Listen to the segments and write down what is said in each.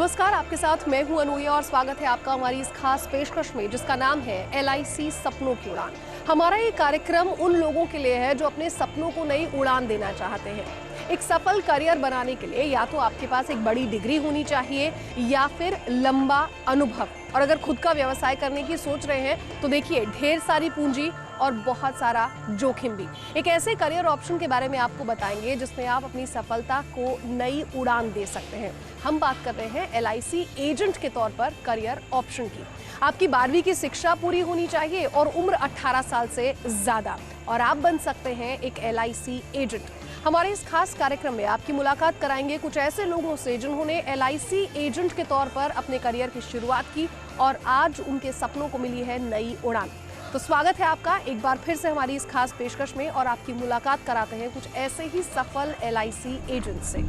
नमस्कार, आपके साथ मैं हूं अनुया और स्वागत है आपका हमारी इस खास पेशकश में जिसका नाम है LIC सपनों की उड़ान। हमारा ये कार्यक्रम उन लोगों के लिए है जो अपने सपनों को नई उड़ान देना चाहते हैं। एक सफल करियर बनाने के लिए या तो आपके पास एक बड़ी डिग्री होनी चाहिए या फिर लंबा अनुभव, और अगर खुद का व्यवसाय करने की सोच रहे हैं तो देखिए ढेर सारी पूंजी और बहुत सारा जोखिम भी। एक ऐसे करियर ऑप्शन के बारे में आपको बताएंगे जिसमें आप अपनी सफलता को नई उड़ान दे सकते हैं। हम बात कर रहे हैं LIC एजेंट के तौर पर करियर ऑप्शन की। आपकी 12वीं की शिक्षा पूरी होनी चाहिए और उम्र 18 साल से ज्यादा, और आप बन सकते हैं एक LIC एजेंट। हमारे इस खास कार्यक्रम में आपकी मुलाकात कराएंगे कुछ ऐसे लोगों से जिन्होंने LIC एजेंट के तौर पर अपने करियर की शुरुआत की और आज उनके सपनों को मिली है नई उड़ान। तो स्वागत है आपका एक बार फिर से हमारी इस खास पेशकश में, और आपकी मुलाकात कराते हैं कुछ ऐसे ही सफल LIC एजेंट से।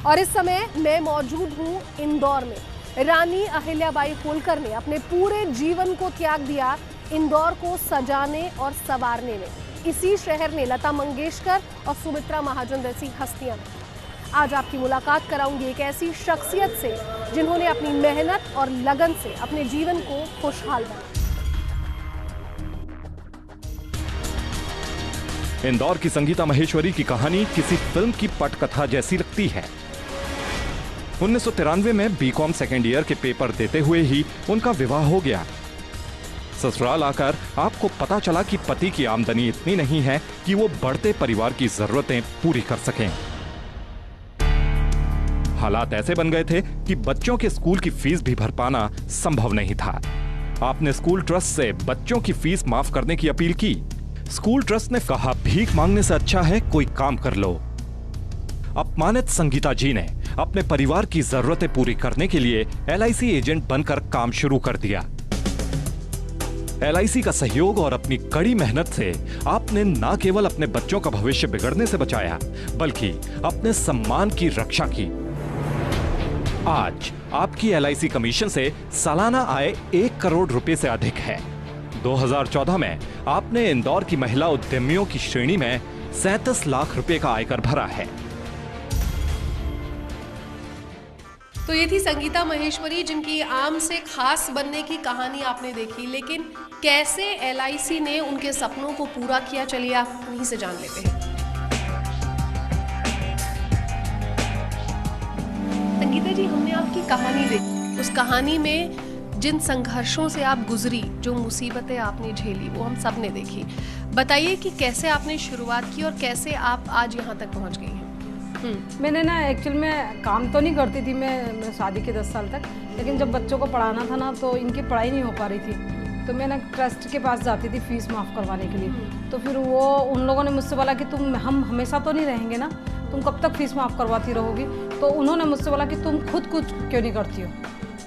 और इस समय मैं मौजूद हूं इंदौर में। रानी अहिल्याबाई होलकर ने अपने पूरे जीवन को त्याग दिया इंदौर को सजाने और संवारने में। इसी शहर ने लता मंगेशकर और सुमित्रा महाजन जैसी हस्तियां। आज आपकी मुलाकात कराऊंगी एक ऐसी शख्सियत से जिन्होंने अपनी मेहनत और लगन से अपने जीवन को खुशहाल बनाया। इंदौर की संगीता महेश्वरी की कहानी किसी फिल्म की पटकथा जैसी लगती है। 1993 में बीकॉम सेकेंड ईयर के पेपर देते हुए ही उनका विवाह हो गया। ससुराल आकर आपको पता चला कि पति की आमदनी इतनी नहीं है कि वो बढ़ते परिवार की जरूरतें पूरी कर सकें। हालात ऐसे बन गए थे कि बच्चों के स्कूल की फीस भी भर पाना संभव नहीं था। आपने स्कूल ट्रस्ट से बच्चों की फीस माफ करने की अपील की। स्कूल ट्रस्ट ने कहा भीख मांगने से अच्छा है कोई काम कर लो। अपमानित संगीता जी ने अपने परिवार की जरूरतें पूरी करने के लिए LIC एजेंट बनकर काम शुरू कर दिया। LIC का सहयोग और अपनी कड़ी मेहनत से आपने न केवल अपने बच्चों का भविष्य बिगड़ने से बचाया बल्कि अपने सम्मान की रक्षा की। आज आपकी LIC कमीशन से सालाना आय 1 करोड़ रुपए से अधिक है। 2014 में आपने इंदौर की महिला उद्यमियों की श्रेणी में 37 लाख रुपए का आयकर भरा है। तो ये थी संगीता महेश्वरी जिनकी आम से खास बनने की कहानी आपने देखी, लेकिन कैसे LIC ने उनके सपनों को पूरा किया, चलिए आप उन्हीं से जान लेते हैं। संगीता जी, हमने आपकी कहानी देखी, उस कहानी में जिन संघर्षों से आप गुजरी, जो मुसीबतें आपने झेली, वो हम सब ने देखी। बताइए कि कैसे आपने शुरुआत की और कैसे आप आज यहाँ तक पहुँच गई हैं। मैंने ना एक्चुअल में काम तो नहीं करती थी मैं शादी के 10 साल तक, लेकिन जब बच्चों को पढ़ाना था ना तो इनकी पढ़ाई नहीं हो पा रही थी, तो मैं ना ट्रस्ट के पास जाती थी फीस माफ़ करवाने के लिए। तो फिर वो उन लोगों ने मुझसे बोला कि हम हमेशा तो नहीं रहेंगे ना, तुम कब तक फीस माफ़ करवाती रहोगी। तो उन्होंने मुझसे बोला कि तुम खुद कुछ क्यों नहीं करती हो,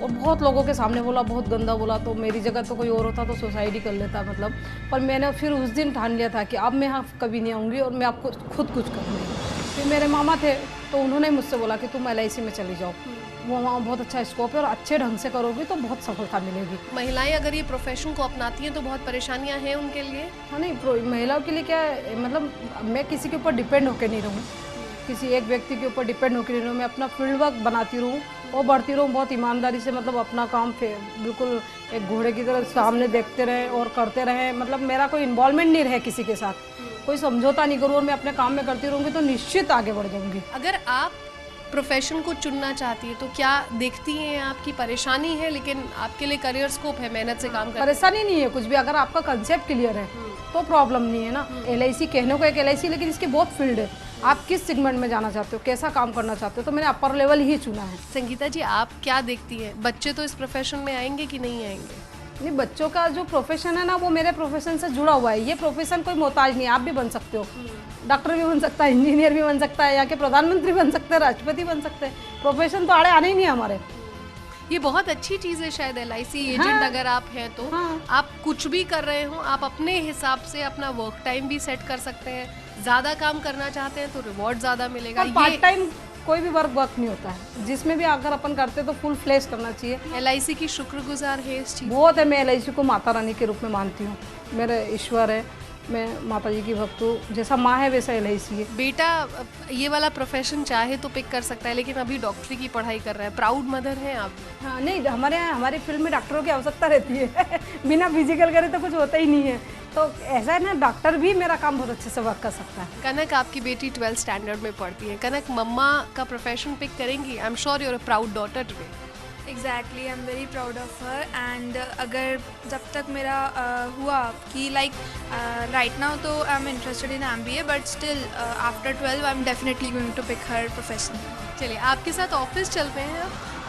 और बहुत लोगों के सामने बोला, बहुत गंदा बोला। तो मेरी जगह तो कोई और होता तो सुसाइड ही कर लेता मतलब। पर मैंने फिर उस दिन ठान लिया था कि अब मैं यहाँ कभी नहीं आऊँगी और मैं आपको खुद कुछ करूँगी। फिर मेरे मामा थे तो उन्होंने मुझसे बोला कि तुम LIC में चली जाओ, वो वहाँ बहुत अच्छा स्कोप है और अच्छे ढंग से करोगी तो बहुत सफलता मिलेगी। महिलाएं अगर ये प्रोफेशन को अपनाती हैं तो बहुत परेशानियां हैं उनके लिए। हाँ नहीं, महिलाओं के लिए क्या है, मतलब मैं किसी के ऊपर डिपेंड होकर नहीं रहूँ, किसी एक व्यक्ति के ऊपर डिपेंड होकर नहीं रहूँ। मैं अपना फील्ड वर्क बनाती रहूँ और बढ़ती रहूँ बहुत ईमानदारी से, मतलब अपना काम बिल्कुल एक घोड़े की तरह सामने देखते रहें और करते रहें। मतलब मेरा कोई इन्वॉल्वमेंट नहीं रहे किसी के साथ, कोई समझौता नहीं करूँ और मैं अपने काम में करती रहूँगी तो निश्चित आगे बढ़ जाऊँगी। अगर आप प्रोफेशन को चुनना चाहती है तो क्या देखती हैं आपकी परेशानी है, लेकिन आपके लिए करियर स्कोप है, मेहनत से काम करना। परेशानी नहीं है कुछ भी, अगर आपका कंसेप्ट क्लियर है तो प्रॉब्लम नहीं है ना। LIC कहने को एक LIC, लेकिन इसके बहुत फील्ड है। आप किस सेगमेंट में जाना चाहते हो, कैसा काम करना चाहते हो, तो मैंने अपर लेवल ही चुना है। संगीता जी, आप क्या देखती है, बच्चे तो इस प्रोफेशन में आएंगे कि नहीं आएंगे? नहीं, बच्चों का जो प्रोफेशन है ना वो मेरे प्रोफेशन से जुड़ा हुआ है। ये प्रोफेशन कोई मोहताज नहीं, आप भी बन सकते हो, डॉक्टर भी बन सकता है, इंजीनियर भी बन सकता है, या के प्रधानमंत्री बन सकते हैं, राष्ट्रपति बन सकते हैं। प्रोफेशन तो आड़े आने ही नहीं हमारे। ये बहुत अच्छी चीज़ है शायद LIC एजेंट अगर आप हैं तो। आप कुछ भी कर रहे हो, आप अपने हिसाब से अपना वर्क टाइम भी सेट कर सकते हैं। ज़्यादा काम करना चाहते हैं तो रिवॉर्ड ज़्यादा मिलेगा। पार्ट टाइम कोई भी वर्क नहीं होता है, जिसमें भी अगर अपन करते तो फुल फ्लेश करना चाहिए। LIC की शुक्रगुजार है इस चीज़। बहुत है, मैं LIC को माता रानी के रूप में मानती हूँ, मेरे ईश्वर है। मैं माता जी की भक्त हूँ, जैसा माँ है वैसा LIC है। बेटा ये वाला प्रोफेशन चाहे तो पिक कर सकता है, लेकिन अभी डॉक्टरी की पढ़ाई कर रहा है। प्राउड मदर हैं आप? हाँ नहीं, हमारे यहाँ हमारी फील्ड में डॉक्टरों की आवश्यकता रहती है बिना फिजिकल करे तो कुछ होता ही नहीं है। तो ऐसा है ना, डॉक्टर भी मेरा काम बहुत अच्छे से वर्क कर सकता है। कनक, आपकी बेटी 12th स्टैंडर्ड में पढ़ती है। कनक, मम्मा का प्रोफेशन पिक करेंगी? I am sure you are a proud daughter today. Exactly, I am very proud of her. And अगर जब तक मेरा हुआ कि लाइक राइट नाउ तो I am interested in MBA, but still after 12 I am definitely going to pick her profession. चलिए आपके साथ ऑफिस चलते हैं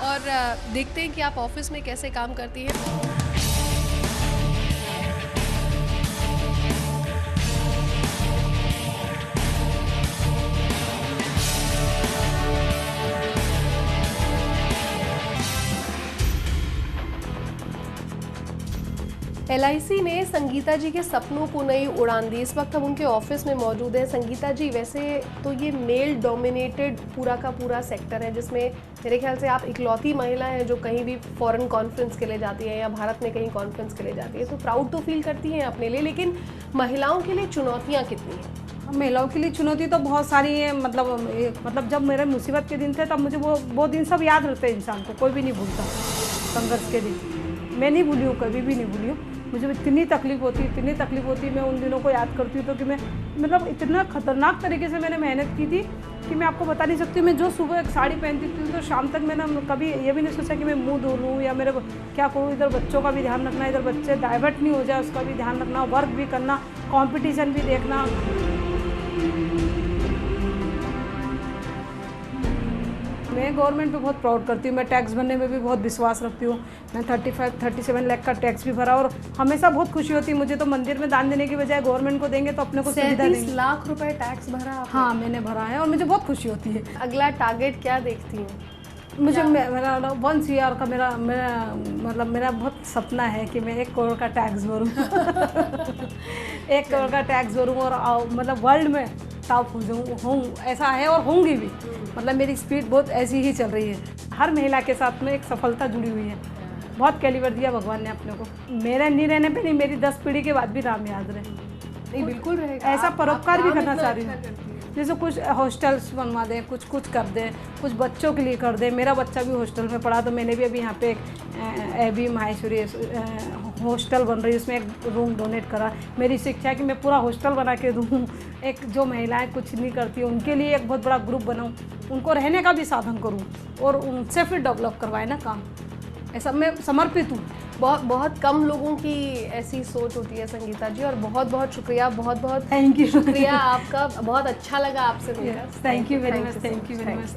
और देखते हैं कि आप ऑफिस में कैसे काम करती हैं। LIC ने संगीता जी के सपनों को नई उड़ान दी। इस वक्त हम उनके ऑफिस में मौजूद हैं। संगीता जी, वैसे तो ये मेल डोमिनेटेड पूरा का पूरा सेक्टर है, जिसमें मेरे ख्याल से आप इकलौती महिला हैं जो कहीं भी फॉरेन कॉन्फ्रेंस के लिए जाती है या भारत में कहीं कॉन्फ्रेंस के लिए जाती है, तो प्राउड तो फील करती हैं अपने लिए, लेकिन महिलाओं के लिए चुनौतियाँ कितनी हैं? महिलाओं के लिए चुनौती तो बहुत सारी है। मतलब जब मेरे मुसीबत के दिन थे तब मुझे वो दिन सब याद रहते हैं। इंसान को कोई भी नहीं भूलता संघर्ष के दिन। मैं नहीं भूली हूँ, कभी भी नहीं भूली हूँ। मुझे इतनी तकलीफ होती, मैं उन दिनों को याद करती हूँ तो कि मैं मतलब इतना खतरनाक तरीके से मैंने मेहनत की थी कि मैं आपको बता नहीं सकती। मैं जो सुबह एक साड़ी पहनती थी तो शाम तक मैंने कभी ये भी नहीं सोचा कि मैं मुंह धो लूँ या मेरे क्या करूँ। इधर बच्चों का भी ध्यान रखना, इधर बच्चे डाइवर्ट नहीं हो जाए उसका भी ध्यान रखना, वर्क भी करना, कॉम्पिटिशन भी देखना। मैं गवर्नमेंट पे बहुत प्राउड करती हूँ। मैं टैक्स भरने में भी बहुत विश्वास रखती हूँ। मैं 35-37 लाख का टैक्स भी भरा और हमेशा बहुत खुशी होती है मुझे। तो मंदिर में दान देने की बजाय गवर्नमेंट को देंगे तो अपने को सुविधा देंगे। 37 लाख रुपए टैक्स भरा आपने? हाँ, मैंने भरा है और मुझे बहुत खुशी होती है। अगला टारगेट क्या देखती हैं? मुझे मेरा 1 CR का मेरा बहुत सपना है कि मैं 1 करोड़ का टैक्स भरूँ 1 करोड़ का टैक्स भरूँ और मतलब वर्ल्ड में टॉप हो जाऊँ, ऐसा है और होंगी भी। मतलब मेरी स्पीड बहुत ऐसी ही चल रही है। हर महिला के साथ में एक सफलता जुड़ी हुई है। बहुत कैलिबर दिया भगवान ने अपने को। मेरे नहीं रहने पे नहीं, मेरी 10 पीढ़ी के बाद भी नाम याद रहे। नहीं, बिल्कुल रहेगा। ऐसा परोपकार भी करना चाह रही हूँ। हूँ। जैसे कुछ हॉस्टल्स बनवा दें, कुछ कर दें, कुछ बच्चों के लिए कर दें। मेरा बच्चा भी हॉस्टल में पढ़ा तो मैंने भी अभी यहाँ पे एक AB माहेश्वरी हॉस्टल बन रही है, उसमें एक रूम डोनेट करा। मेरी शिक्षा है कि मैं पूरा हॉस्टल बना के दूँ। एक जो महिलाएं कुछ नहीं करती उनके लिए एक बहुत बड़ा ग्रुप बनाऊँ, उनको रहने का भी साधन करूँ और उनसे फिर डेवलप करवाए ना काम। ऐसा मैं समर्पित हूँ। बहुत कम लोगों की ऐसी सोच होती है संगीता जी, और बहुत बहुत शुक्रिया, बहुत बहुत थैंक यू। शुक्रिया आपका। बहुत अच्छा लगा आपसे मिलकर। Thank you very much.